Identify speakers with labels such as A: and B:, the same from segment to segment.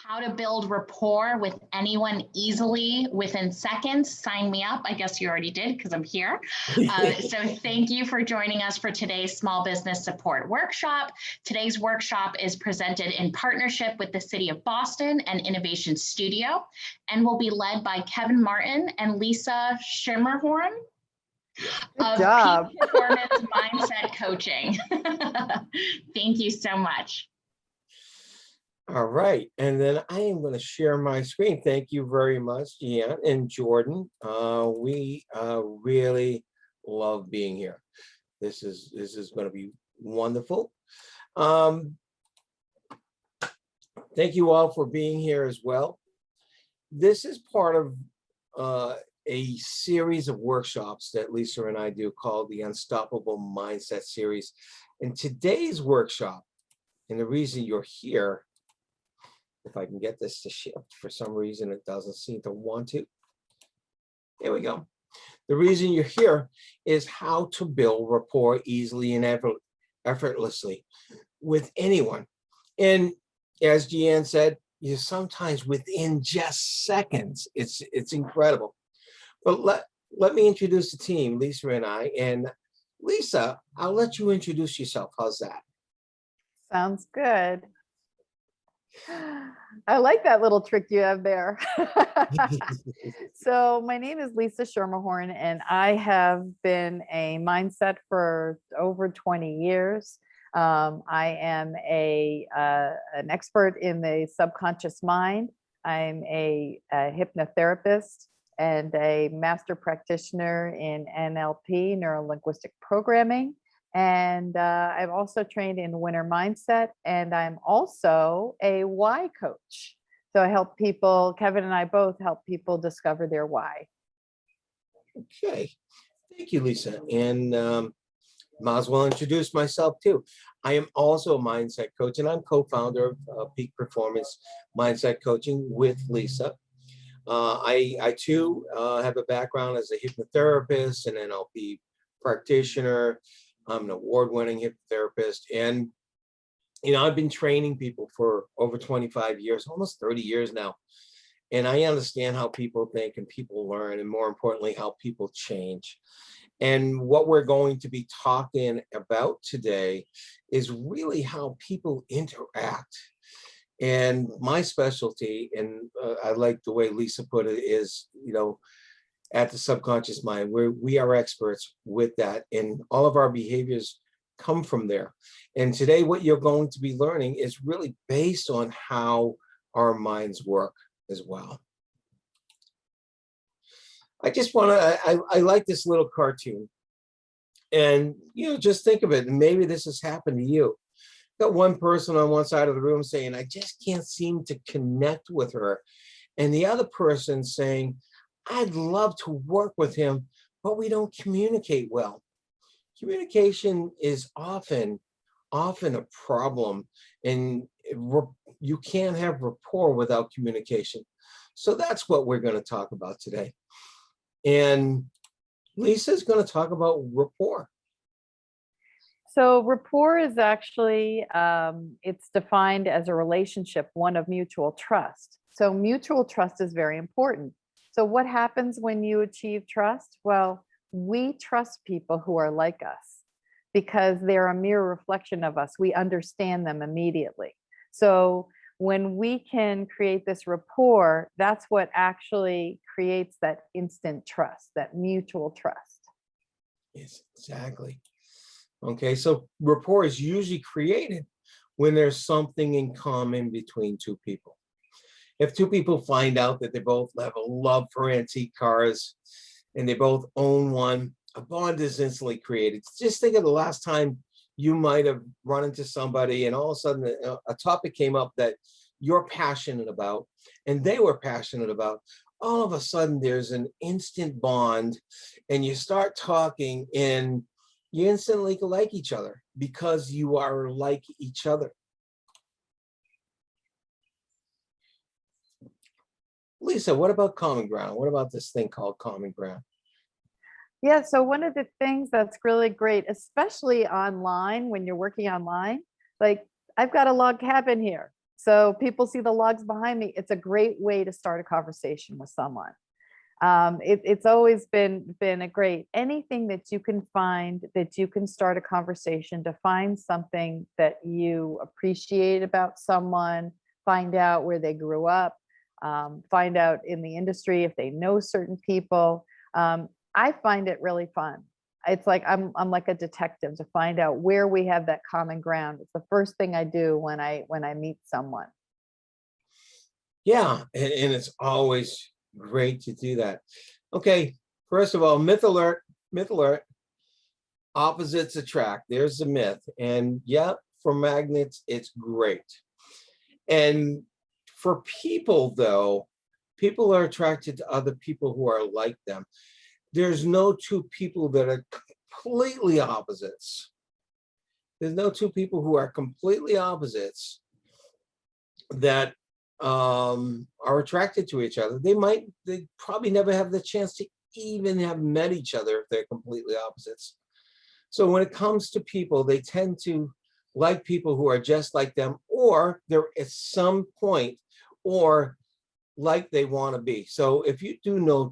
A: How to build rapport with anyone easily within seconds. Sign me up. I guess you already did because I'm here. So thank you for joining us for today's Small Business Support Workshop. Today's workshop is presented in partnership with the City of Boston and Innovation Studio, and will be led by Kevin Martin and Lisa Schimmerhorn of Peak Performance Mindset Coaching. Thank you so much.
B: All right, and then I am going to share my screen. Thank you very much, Gian and Jordan. We really love being here. This is going to be wonderful. Thank you all for being here as well. This is part of a series of workshops that Lisa and I do called the Unstoppable Mindset Series. And today's workshop, and the reason you're here, if I can get this to shift, for some reason it doesn't seem to want to. There we go. The reason you're here is how to build rapport easily and effortlessly with anyone. And as Gian said, you sometimes within just seconds, it's incredible. But let me introduce the team, Lisa and I. And Lisa, I'll let you introduce yourself. How's that?
C: Sounds good. I like that little trick you have there. So my name is Lisa Schimmerhorn, and I have been a mindset for over 20 years. I am an expert in the subconscious mind. I'm a hypnotherapist and a master practitioner in NLP, neuro-linguistic programming. And I've also trained in winner mindset, and I'm also a why coach. So I help people, Kevin and I both help people discover their why.
B: Okay, thank you, Lisa. And might as well introduce myself too. I am also a mindset coach, and I'm co-founder of Peak Performance Mindset Coaching with Lisa. I too have a background as a hypnotherapist, an NLP practitioner. I'm an award-winning hypnotherapist, and I've been training people for over 25 years, almost 30 years now. And I understand how people think and people learn, and more importantly, how people change. And what we're going to be talking about today is really how people interact. And my specialty, and I like the way Lisa put it, is, at the subconscious mind, where we are experts with that, and all of our behaviors come from there. And today what you're going to be learning is really based on how our minds work as well. I just want to, I like this little cartoon, and just think of it, and maybe this has happened to you. Got one person on one side of the room saying, I just can't seem to connect with her, and the other person saying, I'd love to work with him, but we don't communicate well. Communication is often a problem, and you can't have rapport without communication. So that's what we're going to talk about today. And Lisa's going to talk about rapport.
C: So rapport is actually, it's defined as a relationship, one of mutual trust. So mutual trust is very important. So what happens when you achieve trust? Well, we trust people who are like us because they're a mirror reflection of us. We understand them immediately. So when we can create this rapport, that's what actually creates that instant trust, that mutual trust.
B: Yes, exactly. Okay, so rapport is usually created when there's something in common between two people. If two people find out that they both have a love for antique cars and they both own one, a bond is instantly created. Just think of the last time you might have run into somebody and all of a sudden a topic came up that you're passionate about and they were passionate about. All of a sudden there's an instant bond, and you start talking and you instantly like each other because you are like each other. Lisa, what about common ground? What about this thing called common ground?
C: Yeah, so one of the things that's really great, especially online, when you're working online, like I've got a log cabin here. So people see the logs behind me. It's a great way to start a conversation with someone. It's always been a great, anything that you can find that you can start a conversation, to find something that you appreciate about someone, find out where they grew up, find out in the industry if they know certain people. I find it really fun. It's like I'm like a detective to find out where we have that common ground. It's the first thing I do when I meet someone.
B: Yeah, and it's always great to do that. Okay, first of all, myth alert, myth alert. Opposites attract. There's the myth. And yeah, for magnets, it's great. And for people, though, people are attracted to other people who are like them. There's no two people that are completely opposites. There's no two people who are completely opposites that are attracted to each other. They probably never have the chance to even have met each other if they're completely opposites. So when it comes to people, they tend to like people who are just like them, or they're at some point, or like they want to be. So if you do know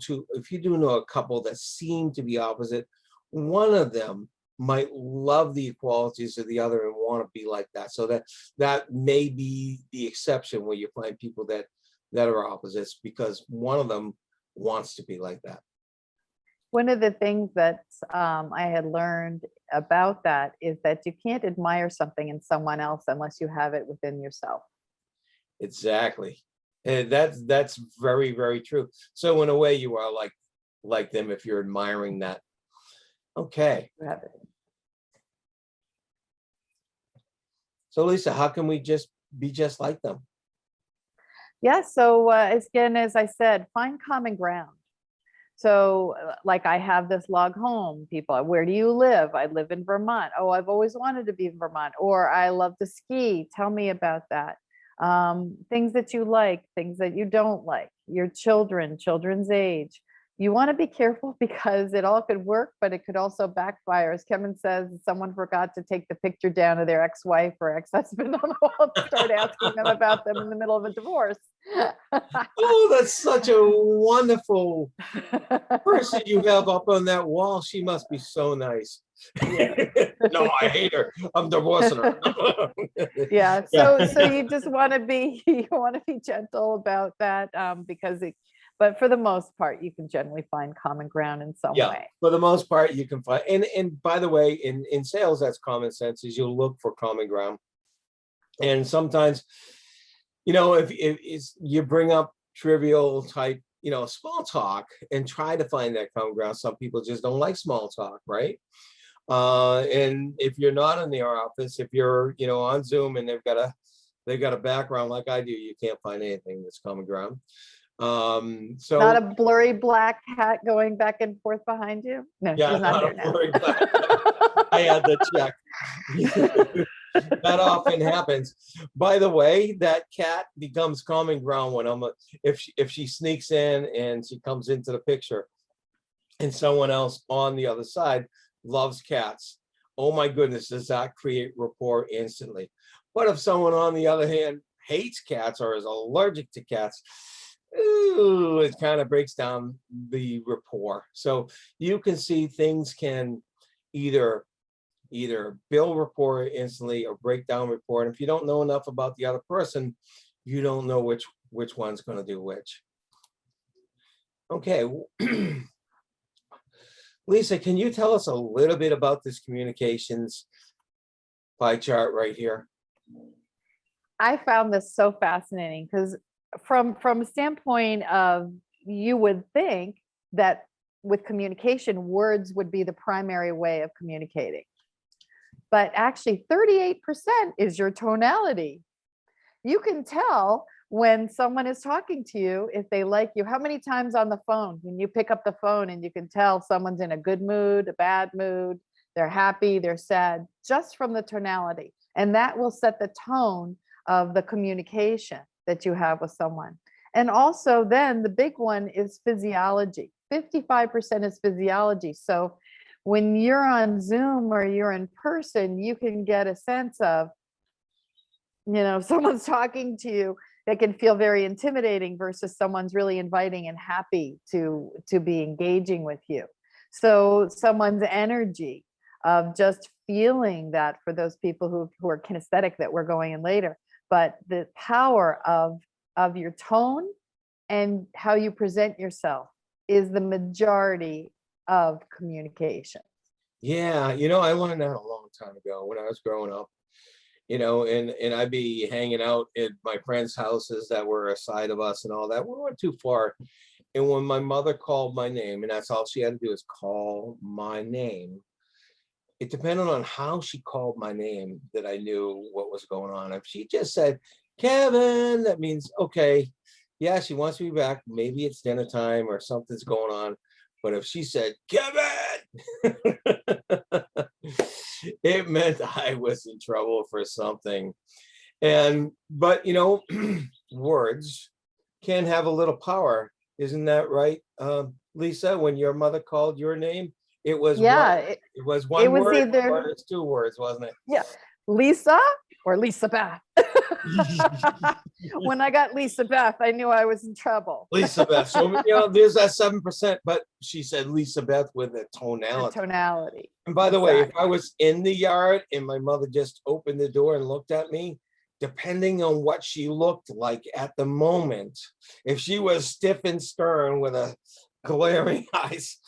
B: a couple that seem to be opposite, one of them might love the qualities of the other and want to be like that. So that may be the exception where you find people that are opposites, because one of them wants to be like that.
C: One of the things that I had learned about that is that you can't admire something in someone else unless you have it within yourself.
B: Exactly. And that's very, very true. So in a way, you are like them if you're admiring that. Okay.
C: You have it.
B: So Lisa, how can we just be just like them?
C: Yeah. So again, as I said, find common ground. So like I have this log home, people, where do you live? I live in Vermont. Oh, I've always wanted to be in Vermont. Or I love to ski. Tell me about that. Things that you like, things that you don't like, your children, children's age. You want to be careful because it all could work, but it could also backfire. As Kevin says, someone forgot to take the picture down of their ex-wife or ex-husband on the wall and start asking them about them in the middle of a divorce.
B: Oh, that's such a wonderful person you have up on that wall. She must be so nice. No, I hate her. I'm divorcing her.
C: Yeah. So you just want to be gentle about that, because but for the most part, you can generally find common ground in some way.
B: For the most part, you can find, and by the way, in sales, that's common sense, is you'll look for common ground. And sometimes, if you bring up trivial type, small talk and try to find that common ground. Some people just don't like small talk, right? And if you're not in their office, if you're, on Zoom and they've got a background like I do, you can't find anything that's common ground. So
C: not a blurry black cat going back and forth behind you. No,
B: yeah,
C: she's not there now.
B: I had to check. That often happens. By the way, that cat becomes common ground when if she sneaks in and she comes into the picture and someone else on the other side loves cats. Oh my goodness, does that create rapport instantly? But if someone on the other hand hates cats or is allergic to cats, ooh, it kind of breaks down the rapport. So you can see things can either build rapport instantly or break down rapport. And if you don't know enough about the other person, you don't know which one's going to do which. Okay. Lisa, can you tell us a little bit about this communications pie chart right here?
C: I found this so fascinating because from a standpoint of, you would think that with communication, words would be the primary way of communicating. But actually 38% is your tonality. You can tell when someone is talking to you if they like you. How many times on the phone when you pick up the phone and you can tell someone's in a good mood, a bad mood, they're happy, they're sad, just from the tonality. And that will set the tone of the communication that you have with someone. And also then the big one is physiology. 55% is physiology. So when you're on Zoom or you're in person, you can get a sense of If someone's talking to you, it can feel very intimidating versus someone's really inviting and happy to be engaging with you. So someone's energy of just feeling that, for those people who are kinesthetic, that we're going in later, but the power of your tone and how you present yourself is the majority of communication.
B: Yeah, I learned that a long time ago when I was growing up. And I'd be hanging out at my friends' houses that were aside of us and all that. We weren't too far. And when my mother called my name, and that's all she had to do is call my name, it depended on how she called my name that I knew what was going on. If she just said, Kevin, that means, okay, yeah, she wants me back. Maybe it's dinner time or something's going on. But if she said, Kevin, it meant I was in trouble for something. But words can have a little power. Isn't that right, Lisa? When your mother called your name, it was it was one word,
C: either,
B: or it's 2 words, wasn't it?
C: Yeah, Lisa or Lisa Beth. When I got Lisa Beth, I knew I was in trouble.
B: Lisa Beth. So there's that 7%, but she said Lisa Beth with a tonality.
C: Tonality.
B: And by the way, if I was in the yard and my mother just opened the door and looked at me, depending on what she looked like at the moment, if she was stiff and stern with a glaring eyes,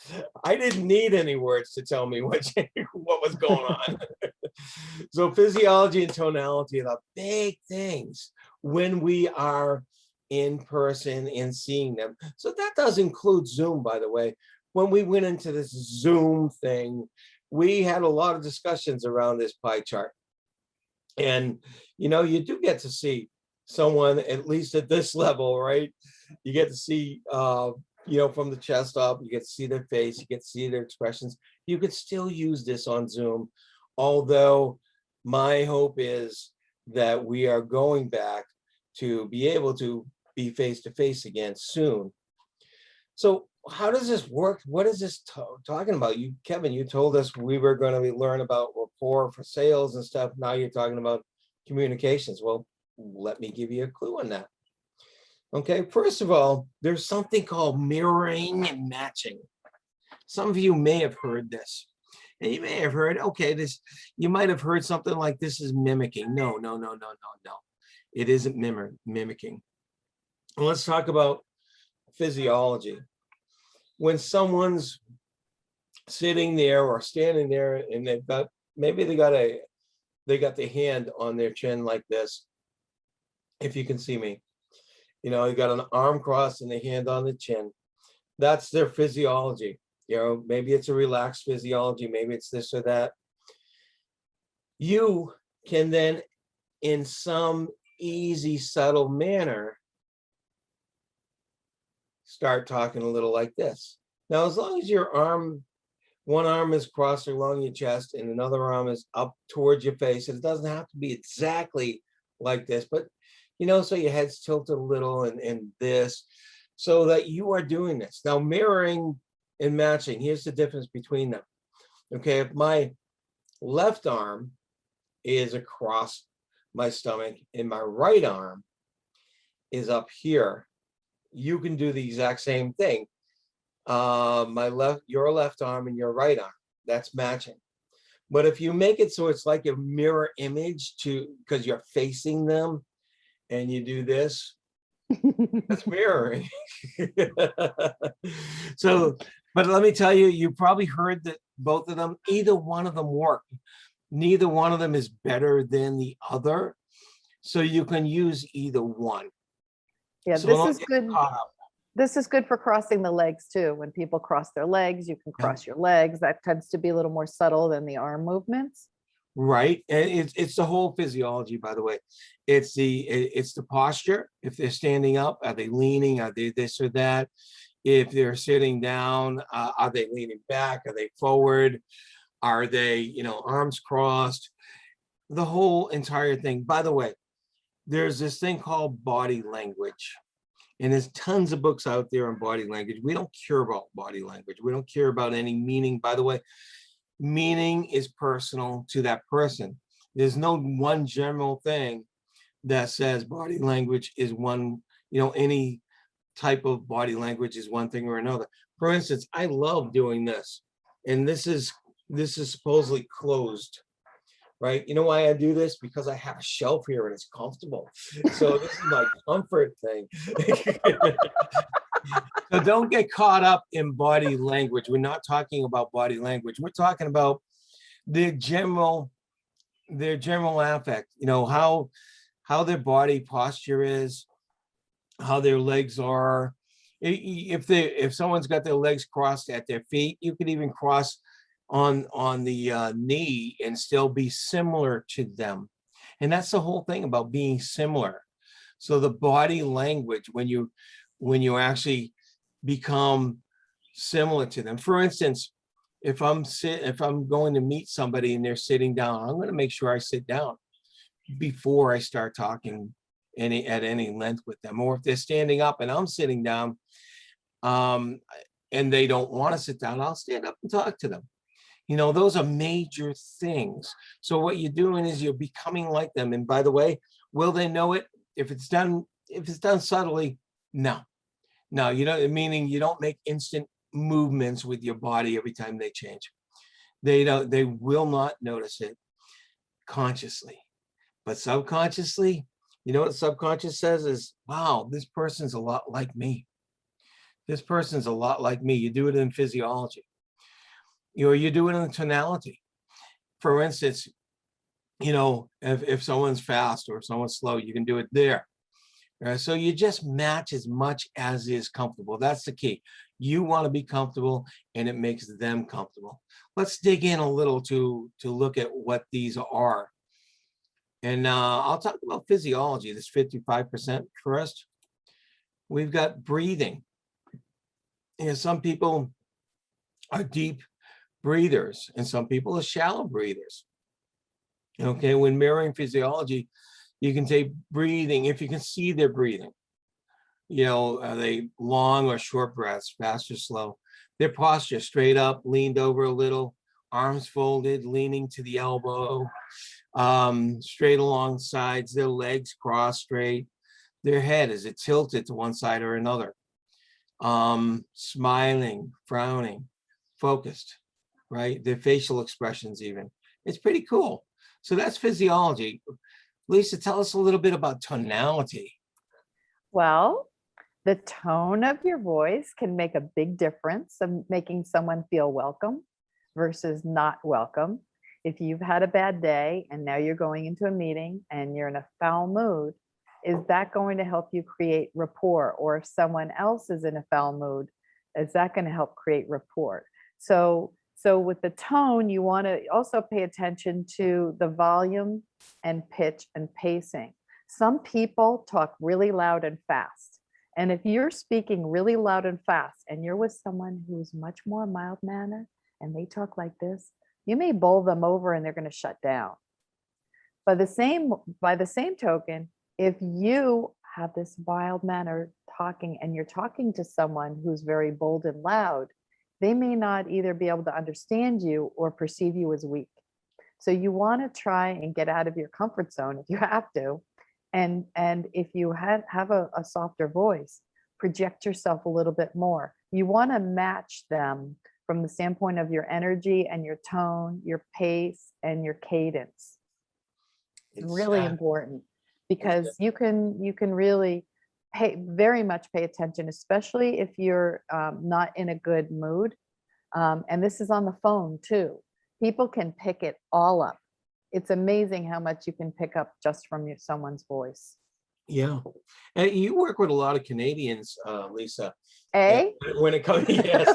B: I didn't need any words to tell me what was going on. So physiology and tonality are the big things when we are in person and seeing them. So that does include Zoom, by the way. When we went into this Zoom thing, we had a lot of discussions around this pie chart. And, you do get to see someone, at least at this level, right? You get to see, from the chest up, you get to see their face, you get to see their expressions. You could still use this on Zoom, although my hope is that we are going back to be able to be face-to-face again soon. So how does this work? What is this talking about? Kevin, you told us we were going to learn about rapport for sales and stuff. Now you're talking about communications. Well, let me give you a clue on that. Okay, first of all, there's something called mirroring and matching. Some of you may have heard this. And you may have heard, okay, you might have heard something like this is mimicking. No. It isn't mimicking. And let's talk about physiology. When someone's sitting there or standing there and they got the hand on their chin like this, if you can see me, you got an arm crossed and the hand on the chin. That's their physiology. Maybe it's a relaxed physiology, maybe it's this or that. You can then, in some easy, subtle manner, start talking a little like this. Now, as long as one arm is crossed along your chest and another arm is up towards your face, it doesn't have to be exactly like this, but so your head's tilted a little and this, so that you are doing this. Now, mirroring and matching, here's the difference between them. Okay, if my left arm is across my stomach and my right arm is up here, you can do the exact same thing. Your left arm and your right arm, that's matching. But if you make it so it's like a mirror image because you're facing them and you do this, that's mirroring. So, but let me tell you, you probably heard that both of them, either one of them work. Neither one of them is better than the other. So you can use either one.
C: Yeah,
B: so
C: this is good. This is good for crossing the legs too. When people cross their legs, you can cross your legs. That tends to be a little more subtle than the arm movements.
B: Right. And it's the whole physiology, by the way. It's the posture. If they're standing up, are they leaning? Are they this or that? If they're sitting down, are they leaning back? Are they forward? Are they, arms crossed? The whole entire thing. By the way, there's this thing called body language. And there's tons of books out there on body language. We don't care about body language. We don't care about any meaning. By the way, meaning is personal to that person. There's no one general thing that says body language is one, you know, any type of body language is one thing or another. For instance, I love doing this, and this is supposedly closed, right? You know why I do this? Because I have a shelf here and it's comfortable. So this is my comfort thing. So don't get caught up in body language. We're not talking about body language. We're talking about their general affect, you know, how their body posture is, how their legs are. If someone's got their legs crossed at their feet, you could even cross on the knee and still be similar to them. And that's the whole thing about being similar. So the body language, when you actually become similar to them. For instance, if I'm going to meet somebody and they're sitting down, I'm going to make sure I sit down before I start talking at any length with them. Or if they're standing up and I'm sitting down, and they don't want to sit down, I'll stand up and talk to them. You know, those are major things. So what you're doing is you're becoming like them. And by the way, will they know it if it's done subtly? No, you know, meaning you don't make instant movements with your body every time they change. They will not notice it consciously, but subconsciously, you know what subconscious says is, wow, this person's a lot like me. This person's a lot like me. You do it in physiology. You do it in tonality. For instance, you know, if someone's fast or if someone's slow, you can do it there. So you just match as much as is comfortable. That's the key. You want to be comfortable and it makes them comfortable. Let's dig in a little to look at what these are. And I'll talk about physiology, this 55% first. We've got breathing. You know, some people are deep breathers and some people are shallow breathers. Okay, when mirroring physiology, you can take breathing, if you can see their breathing, you know, are they long or short breaths, fast or slow? Their posture, straight up, leaned over a little, arms folded, leaning to the elbow, straight along sides, their legs crossed straight, their head, is it tilted to one side or another? Smiling, frowning, focused, right? Their facial expressions even. It's pretty cool. So that's physiology. Lisa, tell us a little bit about tonality.
C: Well, the tone of your voice can make a big difference of making someone feel welcome versus not welcome. If you've had a bad day and now you're going into a meeting and you're in a foul mood, is that going to help you create rapport? Or if someone else is in a foul mood, is that going to help create rapport? So with the tone, you want to also pay attention to the volume and pitch and pacing. Some people talk really loud and fast. And if you're speaking really loud and fast and you're with someone who's much more mild mannered and they talk like this, you may bowl them over and they're going to shut down. By the same token, if you have this mild manner talking and you're talking to someone who's very bold and loud, they may not either be able to understand you or perceive you as weak. So you want to try and get out of your comfort zone if you have to. And if you have a softer voice, project yourself a little bit more. You want to match them from the standpoint of your energy and your tone, your pace, and your cadence. It's really important because you can really very much pay attention, especially if you're not in a good mood. And this is on the phone too. People can pick it all up. It's amazing how much you can pick up just from someone's voice.
B: Yeah. And you work with a lot of Canadians, Lisa. When it comes, yes,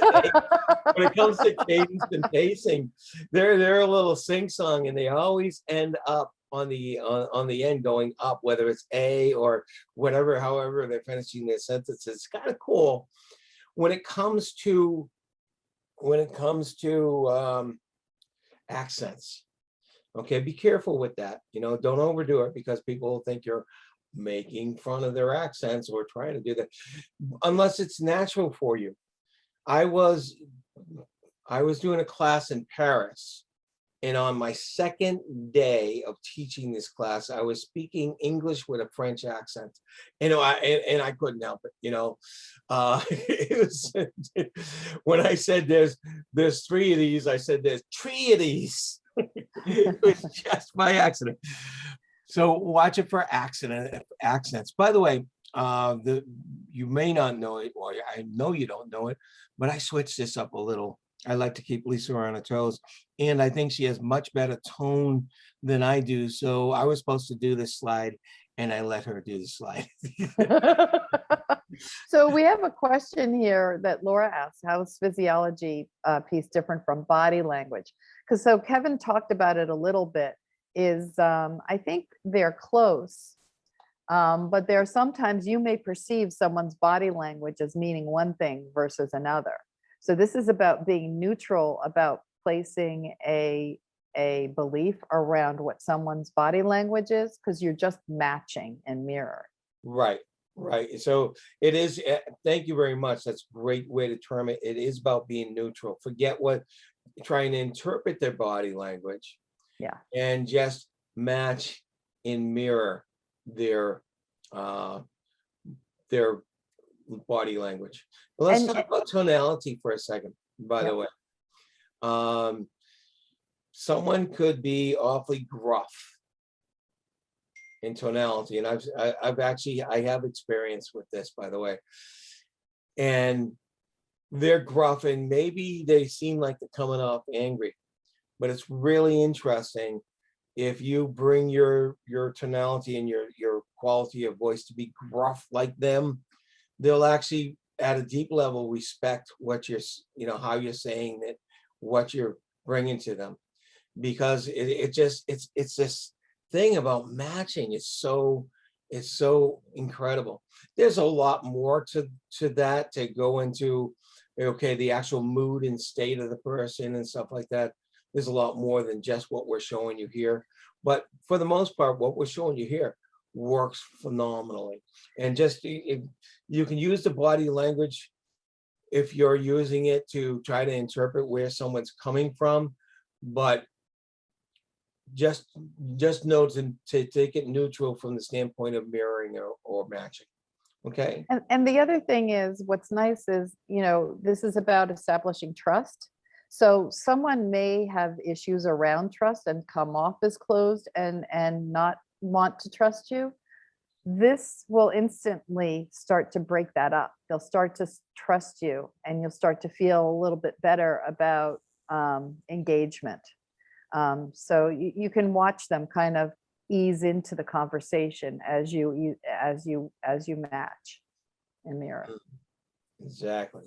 B: when it comes to cadence and pacing, they're a little sing-song and they always end up on the end going up, whether it's A or whatever, however they're finishing their sentences. It's kind of cool. When it comes to accents, okay, be careful with that. You know, don't overdo it because people will think you're making fun of their accents or trying to do that, unless it's natural for you. I was doing a class in Paris And on my second day of teaching this class, I was speaking English with a French accent. And I couldn't help it, it was when I said there's three of these, I said there's three of these. It was just my accident. So watch it for accents. By the way, you may not know it, or I know you don't know it, but I switched this up a little. I like to keep Lisa on her toes, and I think she has much better tone than I do. So I was supposed to do this slide, and I let her do the slide.
C: So we have a question here that Laura asked: how is physiology piece different from body language? Because so Kevin talked about it a little bit. I think they're close, but there are sometimes you may perceive someone's body language as meaning one thing versus another. So this is about being neutral, about placing a belief around what someone's body language is, because you're just matching and mirror.
B: Right. So it is. Thank you very much. That's a great way to term it. It is about being neutral. Forget what trying to interpret their body language.
C: Yeah.
B: And just match and mirror their body language. Let's talk about tonality for a second, by the way. Someone could be awfully gruff in tonality, and I have experience with this, by the way. And they're gruff, and maybe they seem like they're coming off angry, but it's really interesting if you bring your tonality and your quality of voice to be gruff like them. They'll actually, at a deep level, respect what you're, how you're saying it, what you're bringing to them, because it's this thing about matching. It's so incredible. There's a lot more to that, to go into, okay, the actual mood and state of the person and stuff like that. There's a lot more than just what we're showing you here. But for the most part, what we're showing you here works phenomenally. And just you can use the body language if you're using it to try to interpret where someone's coming from, but just know to take it neutral from the standpoint of mirroring or matching. Okay.
C: And the other thing is, what's nice is, this is about establishing trust. So someone may have issues around trust and come off as closed and not want to trust you. This will instantly start to break that up. They'll start to trust you, and you'll start to feel a little bit better about engagement. So you can watch them kind of ease into the conversation as you match and mirror.
B: Exactly.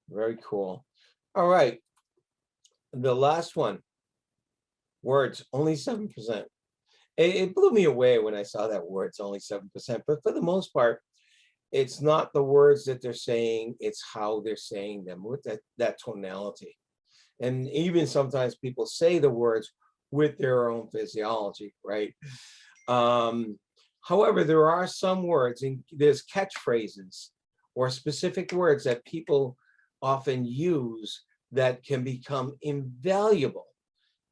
B: Very cool. All right. The last one. Words, only 7%. It blew me away when I saw that words only 7%. But for the most part, it's not the words that they're saying, it's how they're saying them with that tonality. And even sometimes people say the words with their own physiology, right? However, there are some words, and there's catchphrases or specific words that people often use that can become invaluable.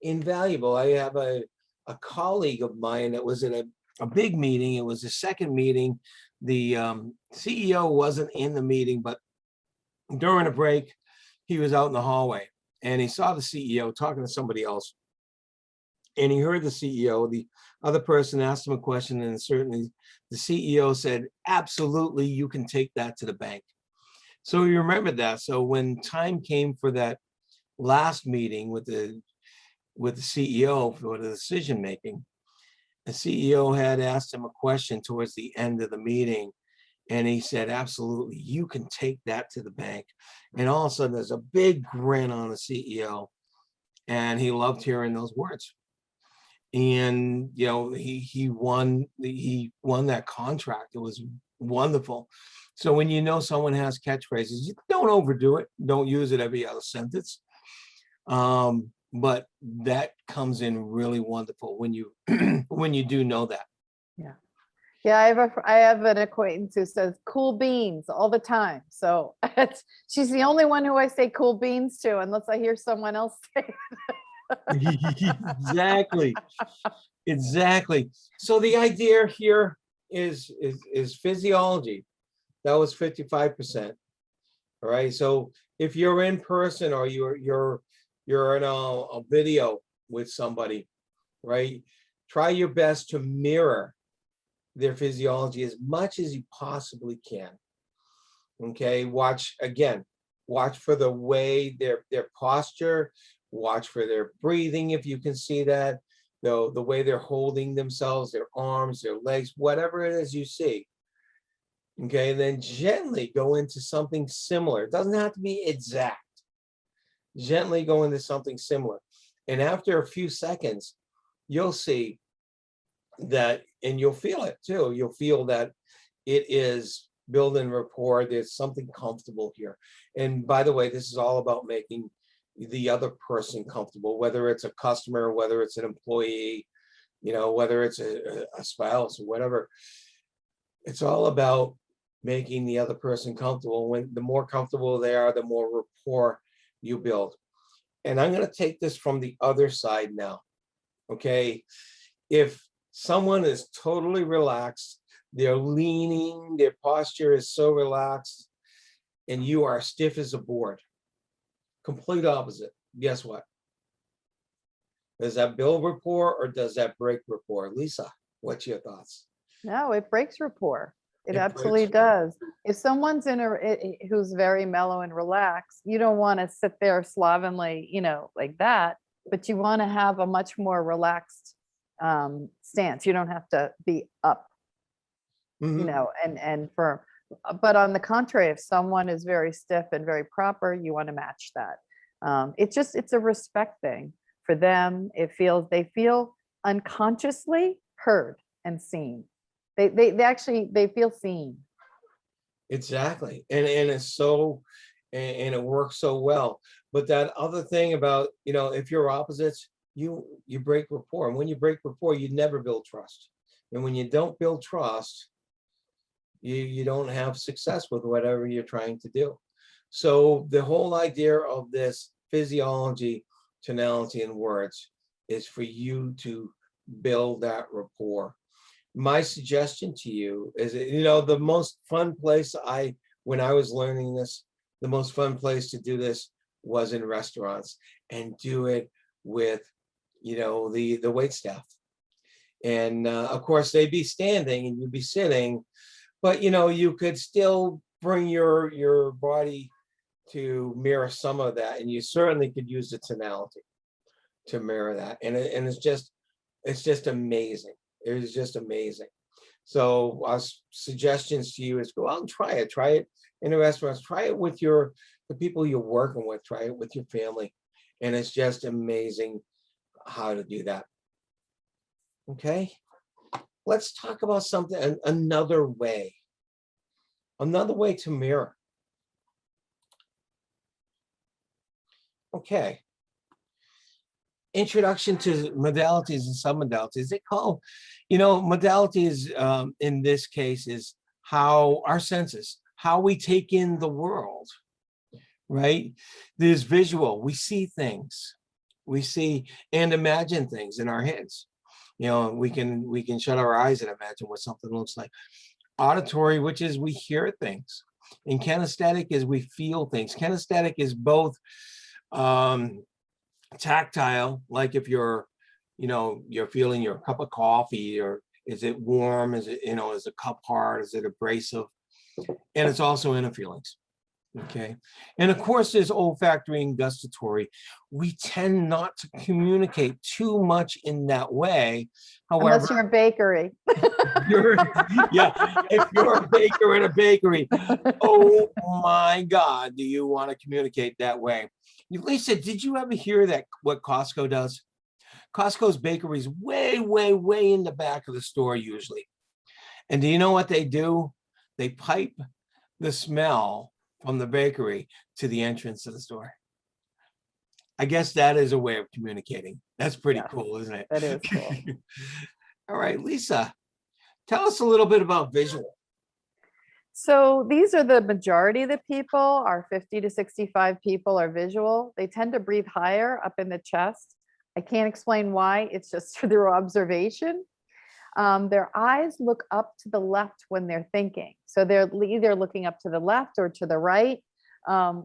B: I have a colleague of mine that was in a big meeting. It was the second meeting. The CEO wasn't in the meeting, but during a break, he was out in the hallway, and he saw the CEO talking to somebody else. And he heard the CEO, the other person asked him a question, and certainly the CEO said, "Absolutely, you can take that to the bank." So he remembered that. So when time came for that last meeting with the CEO for the decision making, the CEO had asked him a question towards the end of the meeting, and he said, "Absolutely, you can take that to the bank." And all of a sudden, there's a big grin on the CEO, and he loved hearing those words. And he won that contract. It was wonderful. So when someone has catchphrases, you don't overdo it. Don't use it every other sentence. But that comes in really wonderful when you when you do know that.
C: Yeah, I have an acquaintance who says "cool beans" all the time. So she's the only one who I say "cool beans" to, unless I hear someone else say it.
B: Exactly. Exactly. So the idea here is physiology. That was 55%. All right. So if you're in person or you're in a video with somebody, right? Try your best to mirror their physiology as much as you possibly can. Okay. Watch for the way their posture, watch for their breathing if you can see that, the way they're holding themselves, their arms, their legs, whatever it is you see. Okay, and then gently go into something similar. It doesn't have to be exact. Gently go into something similar. And after a few seconds, you'll see that, and you'll feel it too. You'll feel that it is building rapport. There's something comfortable here. And by the way, this is all about making the other person comfortable, whether it's a customer, whether it's an employee, whether it's a spouse or whatever. It's all about making the other person comfortable. When the more comfortable they are, the more rapport you build. And I'm going to take this from the other side now. Okay. If someone is totally relaxed, they're leaning, their posture is so relaxed, and you are stiff as a board, complete opposite. Guess what? Does that build rapport or does that break rapport? Lisa, what's your thoughts?
C: No, it breaks rapport. It
B: It
C: absolutely
B: breaks-
C: does. If someone's who's very mellow and relaxed, you don't want to sit there slovenly, like that, but you want to have a much more relaxed stance. You don't have to be up,
B: Mhm.
C: and firm. But on the contrary, if someone is very stiff and very proper, you want to match that. It's a respect thing for them. They feel unconsciously heard and seen. They feel seen.
B: Exactly. And it's so, and it works so well. But that other thing about, if you're opposites, you break rapport. And when you break rapport, you never build trust. And when you don't build trust, you don't have success with whatever you're trying to do. So the whole idea of this physiology, tonality, and words is for you to build that rapport. My suggestion to you is, the most fun place when I was learning this, the most fun place to do this was in restaurants, and do it with, the wait staff. And of course they'd be standing and you'd be sitting, but you could still bring your body to mirror some of that, and you certainly could use the tonality to mirror that. And it's just amazing. It is just amazing. So our suggestions to you is go out and try it in the restaurants, try it with the people you're working with, try it with your family. And it's just amazing how to do that. Okay, let's talk about something, another way to mirror. Okay. Introduction to modalities and submodalities. They call, modalities in this case is how our senses, how we take in the world, right? There's visual, we see things, we see and imagine things in our heads. We can shut our eyes and imagine what something looks like. Auditory, which is we hear things, and kinesthetic is we feel things. Kinesthetic is both tactile, like if you're feeling your cup of coffee, or is it warm, is it, is the cup hard, is it abrasive? And it's also inner feelings. Okay. And of course there's olfactory and gustatory. We tend not to communicate too much in that way. However,
C: Unless you're a bakery.
B: if you're a baker in a bakery, oh my God, do you want to communicate that way? Lisa, did you ever hear that what Costco does? Costco's bakery is way, way, way in the back of the store usually. And do you know what they do? They pipe the smell from the bakery to the entrance of the store. I guess that is a way of communicating. That's pretty cool, isn't it?
C: That is cool.
B: All right, Lisa, tell us a little bit about visual.
C: So these are the majority of the people. Our 50 to 65 people are visual. They tend to breathe higher up in the chest. I can't explain why, it's just through observation. Their eyes look up to the left when they're thinking. So they're either looking up to the left or to the right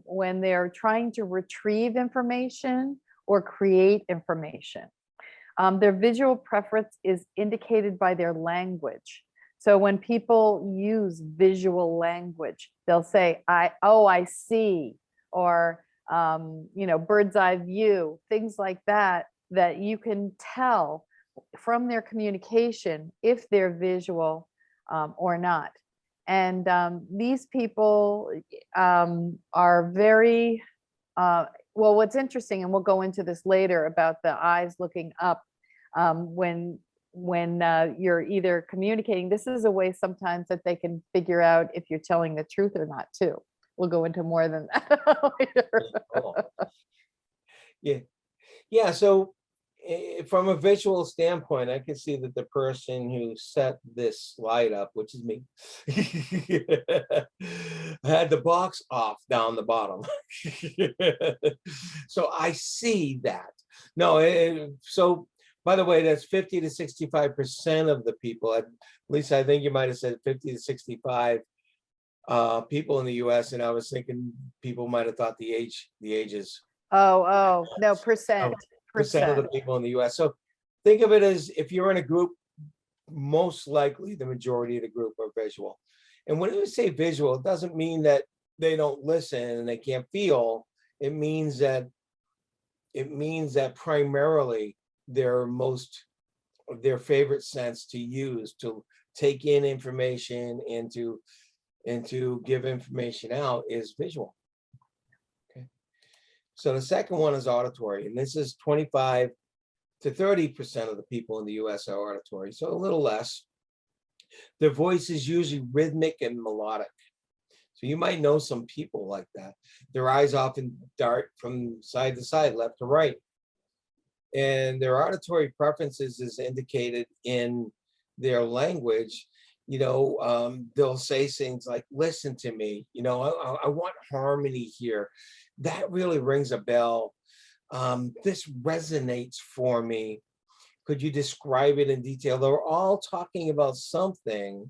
C: when they're trying to retrieve information or create information. Their visual preference is indicated by their language. So when people use visual language, they'll say, I see, or, bird's eye view, things like that, that you can tell from their communication if they're visual or not. And these people are very, well, what's interesting, and we'll go into this later about the eyes looking up when you're either communicating, this is a way sometimes that they can figure out if you're telling the truth or not too. We'll go into more than that later.
B: Oh. Yeah. So from a visual standpoint, I can see that the person who set this slide up, which is me, had the box off down the bottom. So I see that. No, so by the way, that's 50 to 65% of the people. At least I think you might have said 50 to 65 people in the US, and I was thinking people might have thought the ages.
C: Oh, no, percent
B: Of the people in the US. So think of it as, if you're in a group, most likely the majority of the group are visual. And when we say visual, it doesn't mean that they don't listen and they can't feel. It means that primarily their favorite sense to use to take in information and to give information out is visual. Okay. So the second one is auditory, and this is 25 to 30% of the people in the US are auditory, so a little less. Their voice is usually rhythmic and melodic. So you might know some people like that. Their eyes often dart from side to side, left to right. And their auditory preferences is indicated in their language. They'll say things like, listen to me, I want harmony here. That really rings a bell. This resonates for me. Could you describe it in detail? They're all talking about something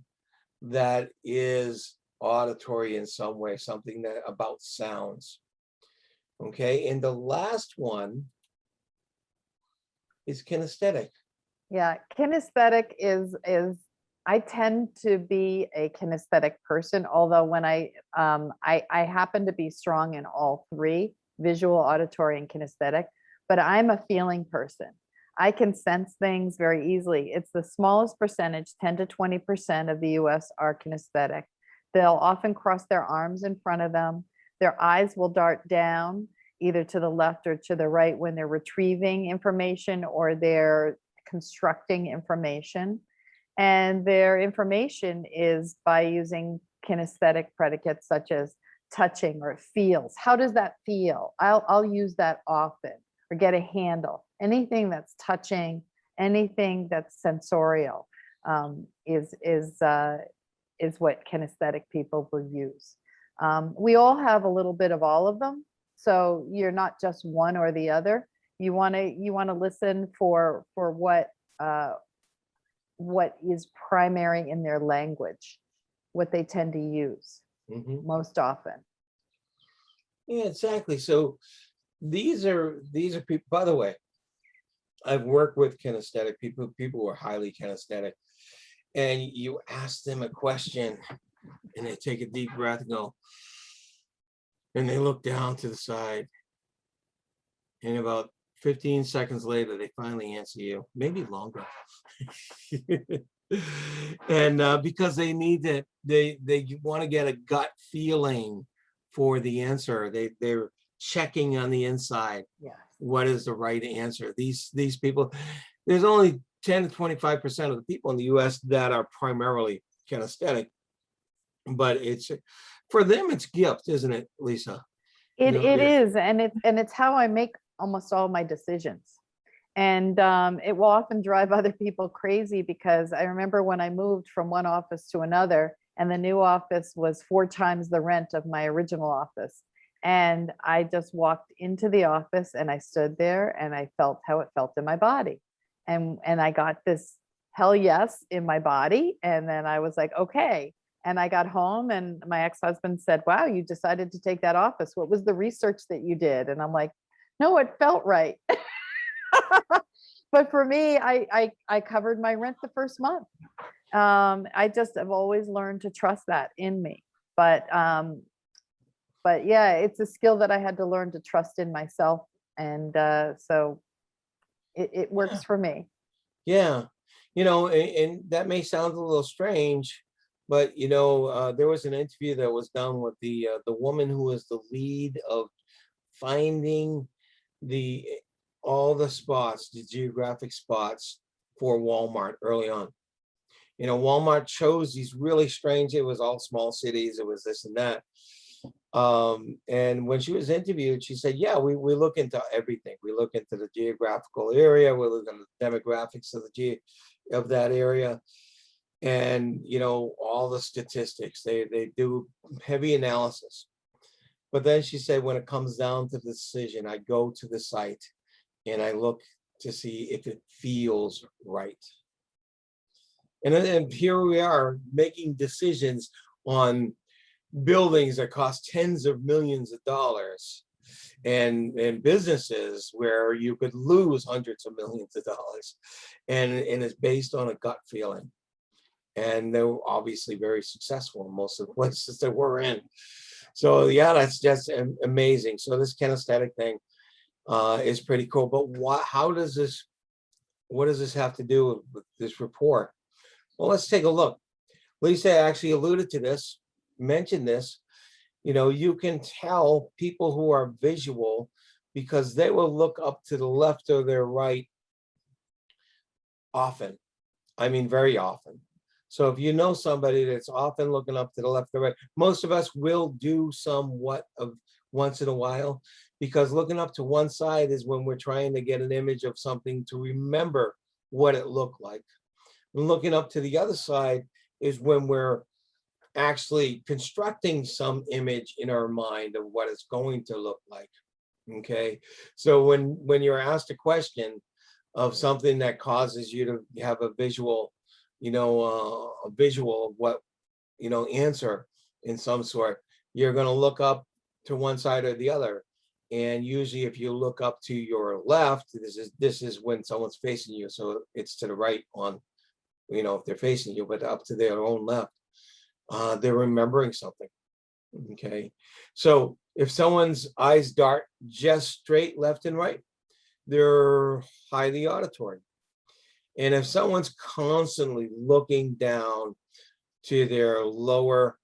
B: that is auditory in some way, something that about sounds. Okay, and the last one is kinesthetic.
C: Yeah, kinesthetic is I tend to be a kinesthetic person, although when I happen to be strong in all three, visual, auditory, and kinesthetic, but I'm a feeling person. I can sense things very easily. It's the smallest percentage, 10 to 20% of the US are kinesthetic. They'll often cross their arms in front of them. Their eyes will dart down either to the left or to the right when they're retrieving information or they're constructing information. And their information is by using kinesthetic predicates such as touching or feels. How does that feel? I'll use that often, or get a handle. Anything that's touching, anything that's sensorial is what kinesthetic people will use. We all have a little bit of all of them, so you're not just one or the other. You want to listen for what is primary in their language, what they tend to use most often.
B: Yeah, exactly. So these are people, by the way, I've worked with kinesthetic people who are highly kinesthetic, and you ask them a question and they take a deep breath and go, and they look down to the side, and about 15 seconds later, they finally answer you, maybe longer. And because they need that, they want to get a gut feeling for the answer. They're checking on the inside.
C: Yeah.
B: What is the right answer? These people, there's only 10 to 25% of the people in the US that are primarily kinesthetic, but it's, for them, it's gift, isn't it, Lisa?
C: It is, and it's how I make almost all my decisions. And it will often drive other people crazy, because I remember when I moved from one office to another, and the new office was 4 times the rent of my original office. And I just walked into the office and I stood there and I felt how it felt in my body. And I got this hell yes in my body. And then I was like, okay. And I got home and my ex-husband said, wow, you decided to take that office. What was the research that you did? And I'm like, no, it felt right. But for me, I covered my rent the first month. I just have always learned to trust that in me. But yeah, it's a skill that I had to learn to trust in myself. And so it works for me.
B: Yeah. And that may sound a little strange, but there was an interview that was done with the woman who was the lead of finding all the spots, the geographic spots for Walmart early on. Walmart chose these really strange, it was all small cities, it was this and that. And when she was interviewed, she said, yeah, we look into everything. We look into the geographical area, we look into the demographics of that area. And all the statistics, they do heavy analysis. But then she said, when it comes down to the decision, I go to the site and I look to see if it feels right. And here we are making decisions on buildings that cost tens of millions of dollars and businesses where you could lose hundreds of millions of dollars. And it's based on a gut feeling. And they were obviously very successful in most of the places that we're in. So yeah, that's just amazing. So this kinesthetic thing is pretty cool. But what does this have to do with this report? Well, let's take a look. Lisa actually alluded to this, mentioned this. You can tell people who are visual because they will look up to the left or their right often. I mean, very often. So if you know somebody that's often looking up to the left or right, most of us will do somewhat of once in a while, because looking up to one side is when we're trying to get an image of something to remember what it looked like. And looking up to the other side is when we're actually constructing some image in our mind of what it's going to look like. Okay, so when you're asked a question of something that causes you to have a visual, a visual of what, answer in some sort, you're going to look up to one side or the other. And usually if you look up to your left, this is when someone's facing you. So it's to the right on, if they're facing you, but up to their own left, they're remembering something. Okay. So if someone's eyes dart just straight left and right, they're highly auditory. And if someone's constantly looking down to their lower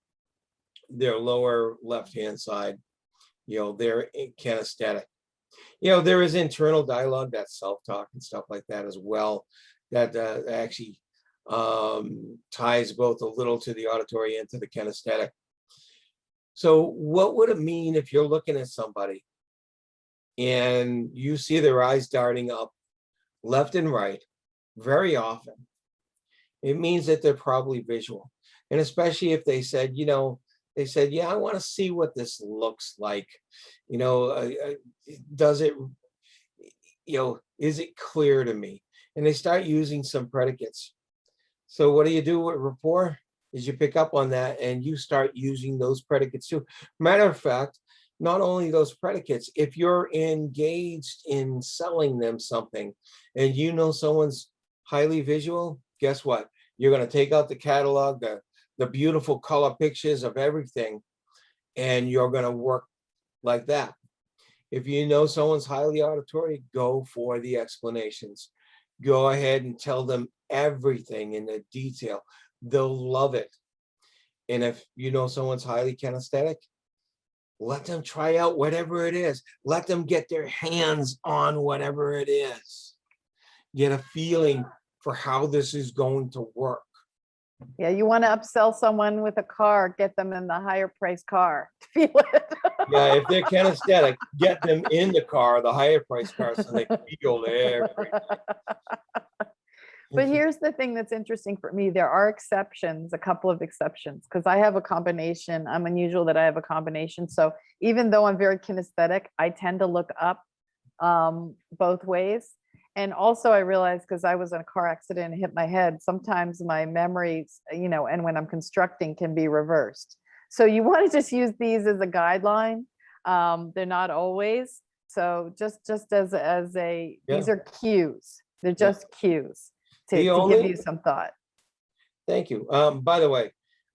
B: left-hand side, they're kinesthetic. There is internal dialogue, that's self-talk and stuff like that as well, that actually ties both a little to the auditory and to the kinesthetic. So what would it mean if you're looking at somebody and you see their eyes darting up left and right very often? It means that they're probably visual. And especially if they said, yeah, I want to see what this looks like. Does it, is it clear to me? And they start using some predicates. So what do you do with rapport? Is you pick up on that and you start using those predicates too. Matter of fact, not only those predicates, if you're engaged in selling them something and someone's highly visual, guess what? You're going to take out the catalog, the beautiful color pictures of everything, and you're going to work like that. If you know someone's highly auditory, go for the explanations. Go ahead and tell them everything in the detail. They'll love it. And if someone's highly kinesthetic, let them try out whatever it is. Let them get their hands on whatever it is. Get a feeling for how this is going to work.
C: Yeah, you want to upsell someone with a car, get them in the higher price car to feel it.
B: Yeah, if they're kinesthetic, get them in the car, the higher price car, so they feel everything.
C: But here's the thing that's interesting for me. There are exceptions, a couple of exceptions, because I have a combination. I'm unusual that I have a combination. So even though I'm very kinesthetic, I tend to look up both ways. And also I realized, because I was in a car accident and hit my head, sometimes my memories, you know, and when I'm constructing, can be reversed. So you want to just use these as a guideline. They're not always. So just as a,
B: Yeah.
C: these are cues. They're just cues to give
B: only-
C: you some thought.
B: Thank you. By the way,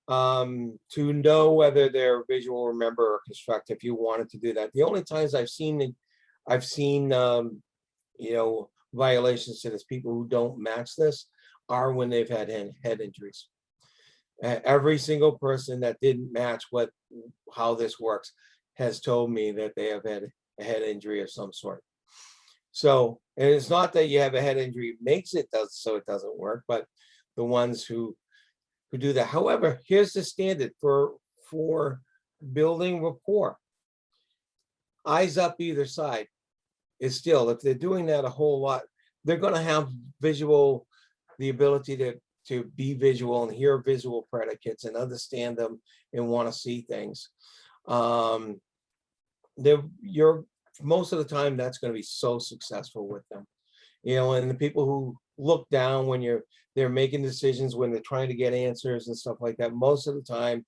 B: to know whether they're visual, remember, or constructive, if you wanted to do that. The only times I've seen you know, violations to this, people who don't match this, are when they've had head injuries. Every single person that didn't match how this works has told me that they have had a head injury of some sort. So, and it's not that you have a head injury makes it so it doesn't work, but the ones who do that. However, here's the standard for building rapport. Eyes up either side is still, if they're doing that a whole lot, they're going to have the ability to be visual and hear visual predicates and understand them and want to see things. You're most of the time that's going to be so successful with them, you know. And the people who look down when they're making decisions, when they're trying to get answers and stuff like that, most of the time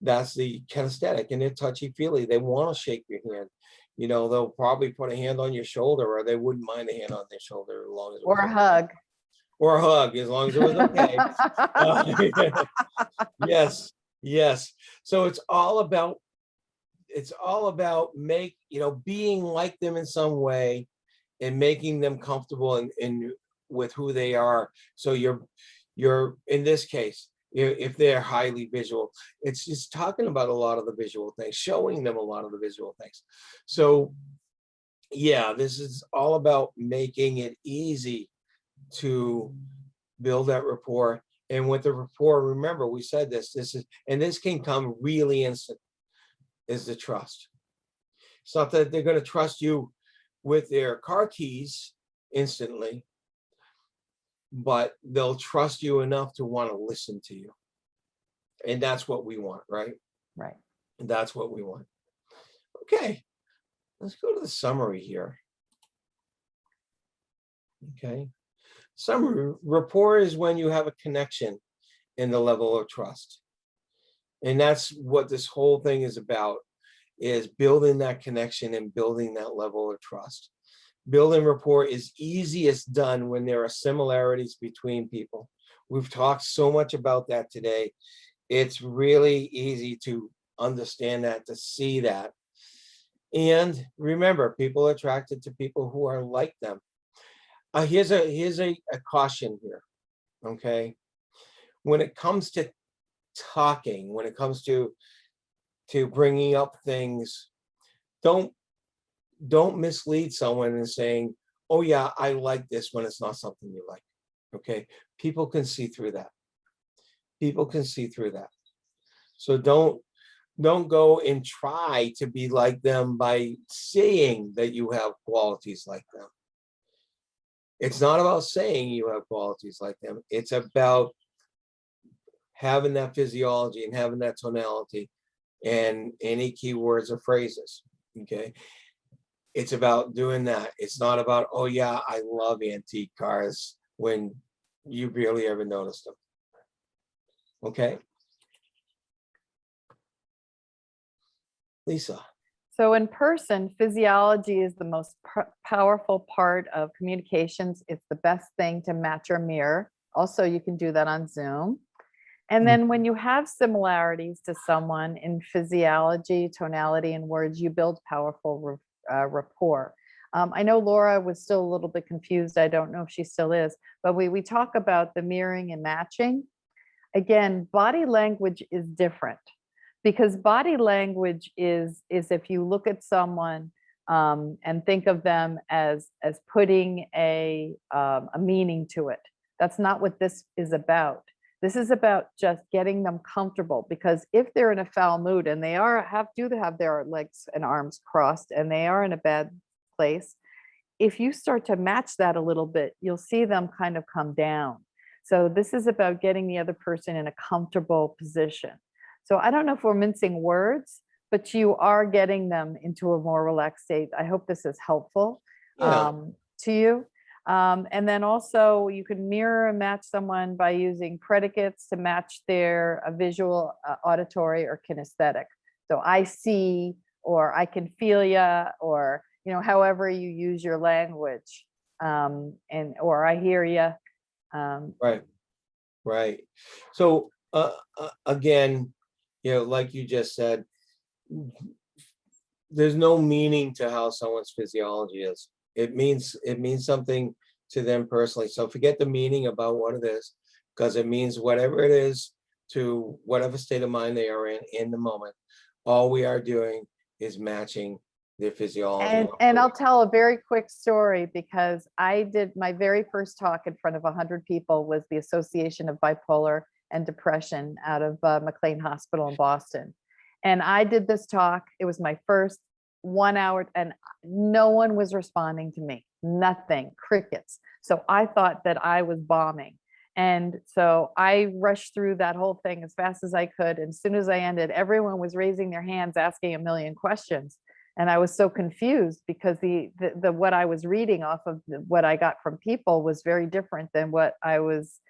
B: that's the kinesthetic, and they're touchy-feely. They want to shake your hand. You know, they'll probably put a hand on your shoulder, or they wouldn't mind a hand on their shoulder as long as it was
C: Or a
B: okay.
C: hug.
B: Or a hug, as long as it was okay. Yes. So it's all about being like them in some way and making them comfortable with who they are. So you're in this case, if they're highly visual, it's just talking about a lot of the visual things, showing them a lot of the visual things. So yeah, this is all about making it easy to build that rapport. And with the rapport, remember, we said this can come really instant, is the trust. It's not that they're going to trust you with their car keys instantly, but they'll trust you enough to want to listen to you. And that's what we want, right?
C: Right.
B: And that's what we want. Okay, let's go to the summary here. Okay. Summary: rapport is when you have a connection in the level of trust. And that's what this whole thing is about, is building that connection and building that level of trust. Building rapport is easiest done when there are similarities between people. We've talked so much about that today. It's really easy to understand that, to see that. And remember, people are attracted to people who are like them. Here's a caution here, okay? When it comes to talking, when it comes to bringing up things, don't mislead someone in saying, oh yeah, I like this, when it's not something you like. Okay, people can see through that. People can see through that. So don't go and try to be like them by saying that you have qualities like them. It's not about saying you have qualities like them. It's about having that physiology and having that tonality and any keywords or phrases. Okay. It's about doing that. It's not about, oh yeah, I love antique cars, when you barely ever noticed them. Okay. Lisa.
C: So in person, physiology is the most powerful part of communications. It's the best thing to match or mirror. Also, you can do that on Zoom. And then when you have similarities to someone in physiology, tonality, and words, you build powerful rapport. I know Laura was still a little bit confused. I don't know if she still is, but we talk about the mirroring and matching. Again, body language is different, because body language is if you look at someone and think of them as putting a meaning to it. That's not what this is about. This is about just getting them comfortable, because if they're in a foul mood and they do have their legs and arms crossed and they are in a bad place, if you start to match that a little bit, you'll see them kind of come down. So this is about getting the other person in a comfortable position. So I don't know if we're mincing words, but you are getting them into a more relaxed state. I hope this is helpful
B: Yeah.
C: to you. And then also you can mirror and match someone by using predicates to match their visual, auditory, or kinesthetic. So I see, or I can feel ya, or, you know, however you use your language, or I hear ya.
B: Right. Right. So again, you know, like you just said, there's no meaning to how someone's physiology is. It means something to them personally. So forget the meaning about what it is, because it means whatever it is to whatever state of mind they are in the moment. All we are doing is matching their physiology.
C: And I'll tell a very quick story, because I did my very first talk in front of 100 people was the Association of Bipolar and Depression out of McLean Hospital in Boston. And I did this talk. It was my first 1 hour, and no one was responding to me. Nothing, crickets. So I thought that I was bombing. And so I rushed through that whole thing as fast as I could. And as soon as I ended, everyone was raising their hands, asking a million questions. And I was so confused, because the what I was reading off of what I got from people was very different than what I was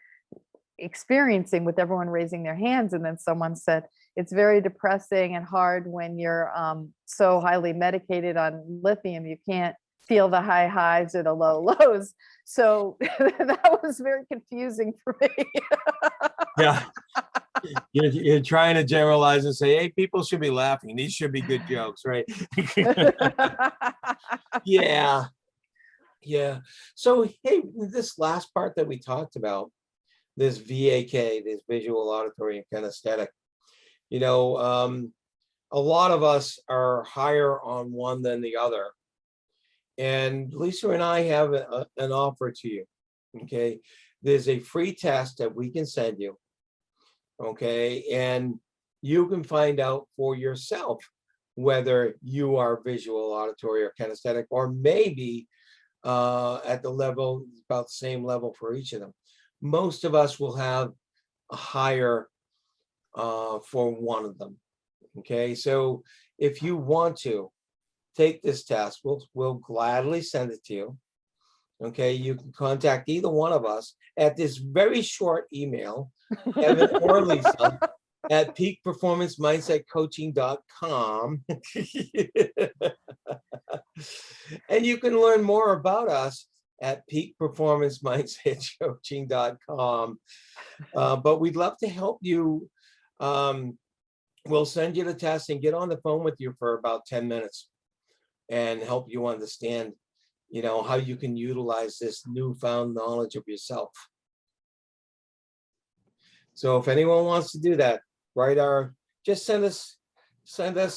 C: experiencing with everyone raising their hands. And then someone said, it's very depressing and hard when you're so highly medicated on lithium, you can't feel the high highs or the low lows. So that was very confusing for me.
B: Yeah. You're trying to generalize and say, hey, people should be laughing. These should be good jokes, right? Yeah. Yeah. So, hey, this last part that we talked about, this VAK, this visual, auditory, and kinesthetic, you know, a lot of us are higher on one than the other. And Lisa and I have an offer to you. Okay. There's a free test that we can send you. Okay. And you can find out for yourself whether you are visual, auditory, or kinesthetic, or maybe at the level, about the same level for each of them. Most of us will have a higher for one of them. Okay. So if you want to take this test, we'll gladly send it to you. Okay, you can contact either one of us at this very short email, Evan or Lisa, at peakperformancemindsetcoaching.com. And you can learn more about us at peakperformancemindsetcoaching.com. But we'd love to help you. We'll send you the test and get on the phone with you for about 10 minutes and help you understand, you know, how you can utilize this newfound knowledge of yourself. So if anyone wants to do that, just send us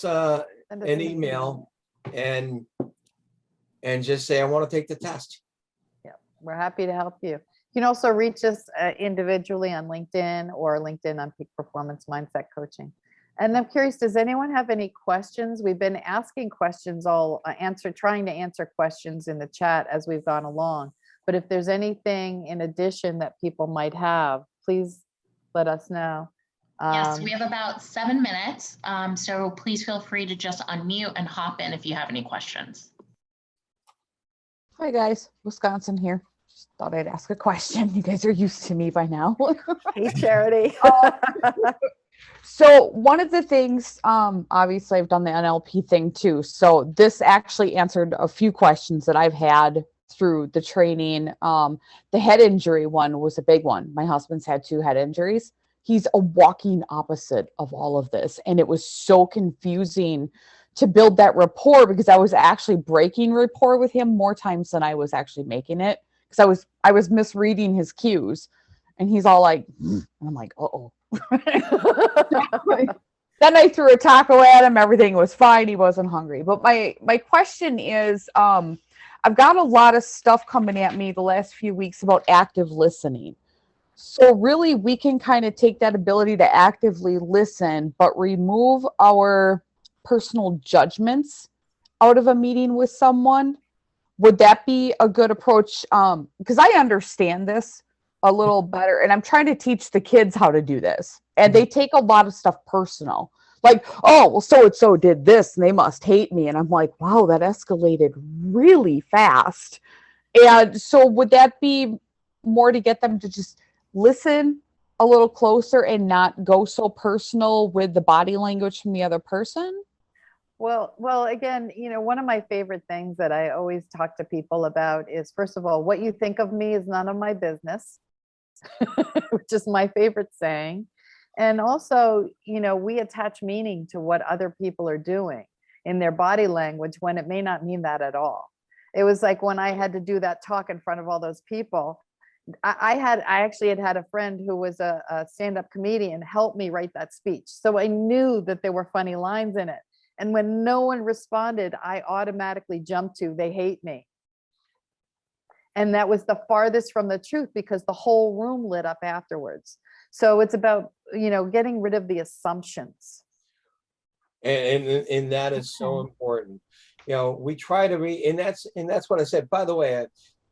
B: an email and just say, I want to take the test.
C: Yeah, we're happy to help you. You can also reach us individually on LinkedIn, or LinkedIn on Peak Performance Mindset Coaching. And I'm curious, does anyone have any questions? We've been asking questions, trying to answer questions in the chat as we've gone along. But if there's anything in addition that people might have, please let us know.
A: Yes, we have about 7 minutes. So please feel free to just unmute and hop in if you have any questions.
D: Hi guys, Wisconsin here. Just thought I'd ask a question. You guys are used to me by now.
C: Hey, Charity.
D: So one of the things, obviously I've done the NLP thing too. So this actually answered a few questions that I've had through the training. The head injury one was a big one. My husband's had 2 head injuries. He's a walking opposite of all of this. And it was so confusing to build that rapport, because I was actually breaking rapport with him more times than I was actually making it. Because I was misreading his cues, and he's all like, and I'm like, uh-oh. Then I threw a taco at him. Everything was fine. He wasn't hungry. But my question is, I've got a lot of stuff coming at me the last few weeks about active listening. So really, we can kind of take that ability to actively listen, but remove our personal judgments out of a meeting with someone. would that be a good approach? Because I understand this a little better, and I'm trying to teach the kids how to do this, and they take a lot of stuff personal. Like, oh, well, so and so did this, and they must hate me. And I'm like, wow, that escalated really fast. And so, would that be more to get them to just listen a little closer and not go so personal with the body language from the other person?
C: Well, again, one of my favorite things that I always talk to people about is, first of all, what you think of me is none of my business, which is my favorite saying. And also, we attach meaning to what other people are doing in their body language when it may not mean that at all. It was like when I had to do that talk in front of all those people, I actually had a friend who was a stand-up comedian help me write that speech. So I knew that there were funny lines in it. And when no one responded, I automatically jumped to, they hate me. And that was the farthest from the truth because the whole room lit up afterwards. So it's about, getting rid of the assumptions.
B: And that is so important. We try to read, and that's what I said. By the way,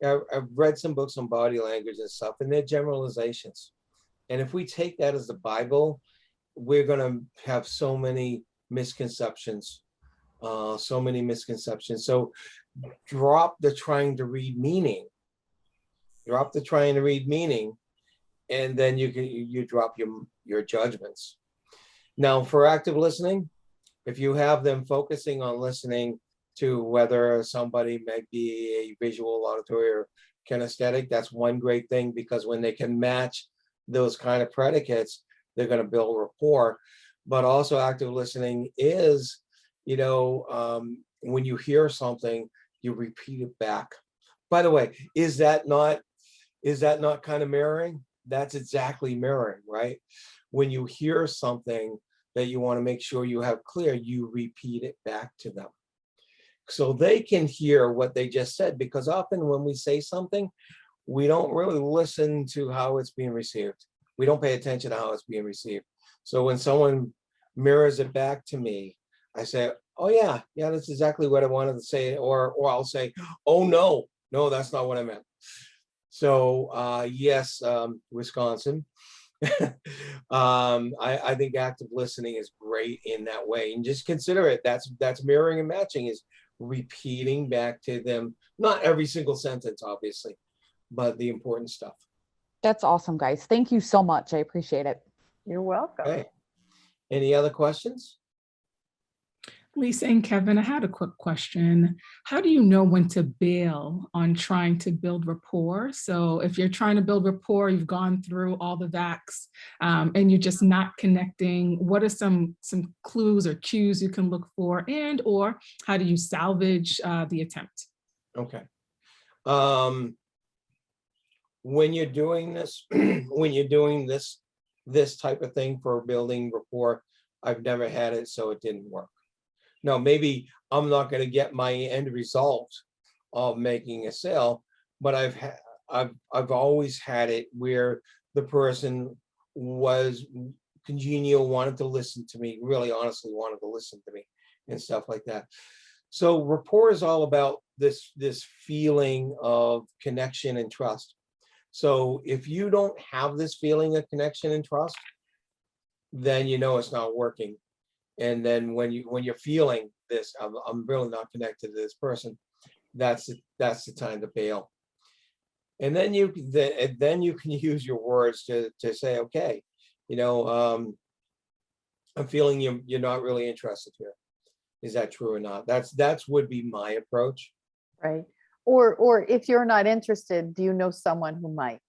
B: I've read some books on body language and stuff, and they're generalizations. And if we take that as the Bible, we're going to have so many misconceptions. So drop the trying to read meaning. And then you drop your judgments. Now, for active listening, if you have them focusing on listening to whether somebody might be a visual, auditory, or kinesthetic, that's one great thing, because when they can match those kind of predicates, they're going to build rapport. But also active listening is, when you hear something, you repeat it back. By the way, is that not kind of mirroring? That's exactly mirroring, right? When you hear something that you want to make sure you have clear, you repeat it back to them, so they can hear what they just said. Because often when we say something, we don't really listen to how it's being received. We don't pay attention to how it's being received. So when someone mirrors it back to me, I say, oh yeah, that's exactly what I wanted to say. Or I'll say, oh no, that's not what I meant. So yes, Wisconsin. I think active listening is great in that way. And just consider it. That's mirroring and matching, is repeating back to them, not every single sentence, obviously, but the important stuff.
D: That's awesome, guys. Thank you so much. I appreciate it.
C: You're welcome.
B: Okay. Any other questions?
E: Lisa and Kevin, I had a quick question. How do you know when to bail on trying to build rapport? So if you're trying to build rapport, you've gone through all the VACs, and you're just not connecting, what are some clues or cues you can look for, and or how do you salvage the attempt?
B: Okay. When you're doing this, this type of thing for building rapport, I've never had it, so it didn't work. Now, maybe I'm not going to get my end result of making a sale, but I've always had it where the person was congenial, wanted to listen to me, really honestly wanted to listen to me and stuff like that. So rapport is all about this feeling of connection and trust. So if you don't have this feeling of connection and trust, then it's not working. And then when you're feeling this, I'm really not connected to this person, that's the time to bail. And then you can use your words to say, okay, I'm feeling you're not really interested here. Is that true or not? That's would be my approach.
C: Right. Or if you're not interested, do you know someone who might?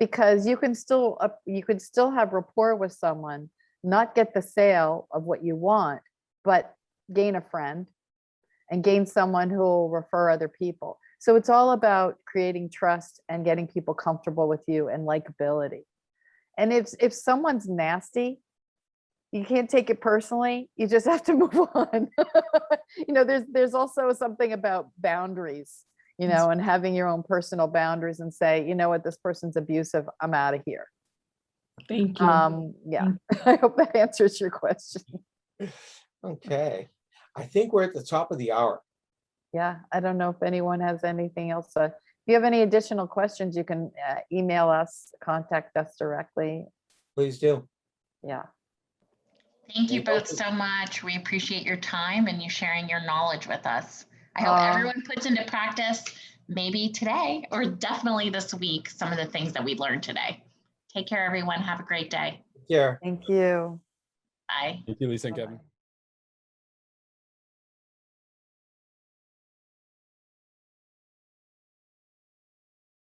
C: Because you can still have rapport with someone, not get the sale of what you want, but gain a friend and gain someone who will refer other people. So it's all about creating trust and getting people comfortable with you and likability. And if someone's nasty, you can't take it personally. You just have to move on. There's also something about boundaries, and having your own personal boundaries and say, you know what, this person's abusive, I'm out of here.
E: Thank you.
C: Yeah, I hope that answers your question.
B: Okay. I think we're at the top of the hour.
C: Yeah, I don't know if anyone has anything else. If you have any additional questions, you can email us, contact us directly.
B: Please do.
C: Yeah.
A: Thank you
B: And
A: both
B: also-
A: so much. We appreciate your time and you sharing your knowledge with us. I hope everyone puts into practice, maybe today or definitely this week, some of the things that we learned today. Take care, everyone. Have a great day.
B: Yeah.
C: Thank you.
A: Bye.
F: Thank you, Lisa and
C: Bye-bye.
F: Kevin.